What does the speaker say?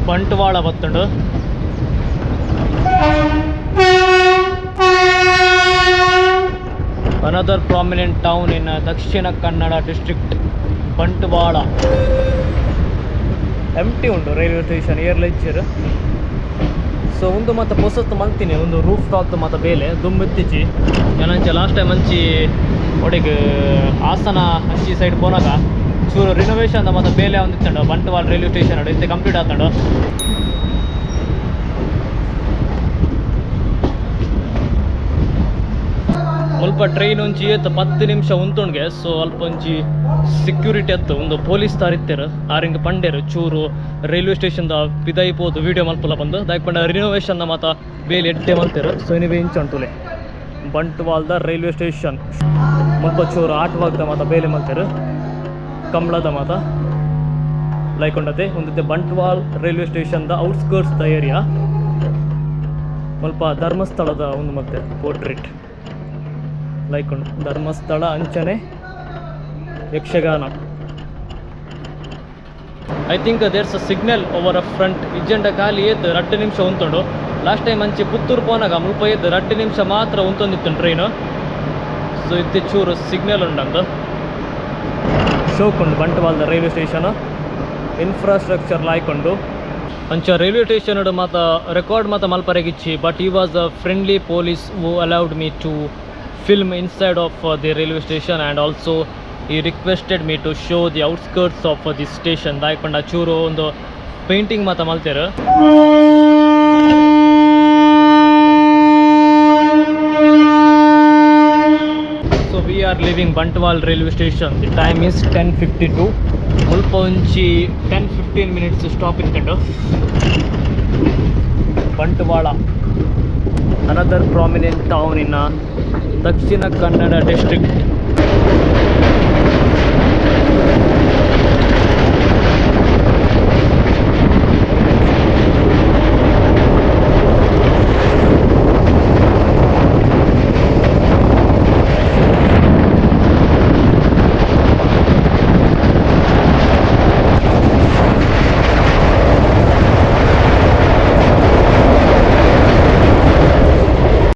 ಬಂಟ್ವಾಳ ಬತ್ತುಂಡು. Another prominent town in Dakshina Kannada district Bantwal. ಎಂಟಿ ಉಂಟು railway station ಏರ್ಲೆಚ್ಚರ್. So ಒಂದು ಮತ್ತು ಹೊಸತ್ತು ಮಲ್ತೀನಿ ಒಂದು ರೂಫ್ ಟಾಪ್ ಮತ್ತು ಬೇಲೆ ದುಮ್ಮೆತ್ತಿಚ್ಚಿ ಏನಂಚೆ ಲಾಸ್ಟ್ ಟೈಮ್ ಹಂಚಿ ಒಡೆಗೆ ಹಾಸನ ಹಂಚಿ ಸೈಡ್ ಪೋನಾಗ ಚೂರು ರಿನೋವೇಷನ್ ಮತ್ತು ಬೇಲೆ ಒಂದಿತ್ತಂಡು ಬಂಟ್ವಾಳ ರೈಲ್ವೆ ಸ್ಟೇಷನ್ ಇತ್ತೆ ಕಂಪ್ಲೀಟ್ ಆತಂಡು. ಸ್ವಲ್ಪ ಟ್ರೈನ್ ಒಂಚಿ ಎತ್ತು 10 ನಿಮಿಷ ಉಂತುಂಡ್ಗೆ. ಸೊ ಅಲ್ಪ ಒಂಚಿ ಸೆಕ್ಯೂರಿಟಿ ಎತ್ತು ಒಂದು ಪೊಲೀಸ್ ತಾರ್ ಇತ್ತೇರು ಆರಿಂಗೆ ಪಂಡೇರು ಚೂರು ರೈಲ್ವೆ ಸ್ಟೇಷನ್ದ ಪಿದಾಯಿಪೋದು ವೀಡಿಯೋ ಮಲ್ಪಲ್ಲ ಬಂದು ದಾಯ್ಪಂಡ ರಿನೋವೇಷನ್ ಮತ್ತು ಬೇಲೆ ಎಡ್ಡೆ ಮಲ್ತೇರು. ಸೊ ನೀವು ಇಂಚಂಟುಲೆ ಬಂಟ್ವಾಳದ ರೈಲ್ವೆ ಸ್ಟೇಷನ್ ಮುಲ್ಪ ಚೂರು ಆಟವಾಗ್ದ ಮತ್ತು ಬೇಲೆ ಮಲ್ತೇರು ಕಂಬಳದ ಮಾತ ಲೈಕೊಂಡತೆ ಒಂದಿದ್ದೆ ಬಂಟ್ವಾಳ ರೈಲ್ವೆ ಸ್ಟೇಷನ್ದ ಔಟ್ಸ್ಕರ್ಟ್ಸ್ದ ಏರಿಯಾ. ಸ್ವಲ್ಪ ಧರ್ಮಸ್ಥಳದ ಒಂದು ಮತ್ತೆ ಪೋರ್ಟ್ರೇಟ್ ಲೈಕೊಂಡು ಧರ್ಮಸ್ಥಳ ಅಂಚನೆ Yakshagana. I think there's a signal over a front ಇಜ್ಜಂಡ ಖಾಲಿ ಎದ್ದು 2 ನಿಮಿಷ ಉಂತುಂಡು. ಲಾಸ್ಟ್ ಟೈಮ್ ಹಂಚಿ ಪುತ್ತೂರು ಪೋನಾಗ ಮುಲ್ಪ ಎದ್ದು 2 ನಿಮಿಷ ಮಾತ್ರ ಉಂತೊಂದಿತ್ತು ಟ್ರೈನು. ಸೊ ಇತ್ತೆ ಚೂರು ಸಿಗ್ನಲ್ ಉಂಡಂದು ಶೋಕೊಂಡು ಬಂಟ್ವಾಳದ ರೈಲ್ವೆ ಸ್ಟೇಷನ್ ಇನ್ಫ್ರಾಸ್ಟ್ರಕ್ಚರ್ ಲಾಯ್ಕೊಂಡು ಅಂಚ ರೈಲ್ವೆ ಸ್ಟೇಷನ್ ಮತ್ತು ರೆಕಾರ್ಡ್ ಮತ್ತು ಮಲ್ಪರೆಗಿಚ್ಚಿ. ಬಟ್ ಈ was a friendly police who allowed me to film inside of the railway station, and also he requested me to show the outskirts of the station. ದಾಯ್ಕೊಂಡ ಚೂರು ಒಂದು painting ಮಾತ ಮಲ್ತೇರು. So we are living Bantwal railway station. The time is 10:52. ಮುಲ್ಪ ಒಂಚಿ 10-15 minutes stop ಇತ್ತಂಡು. Bantwal another prominent town in Dakshina Kannada district.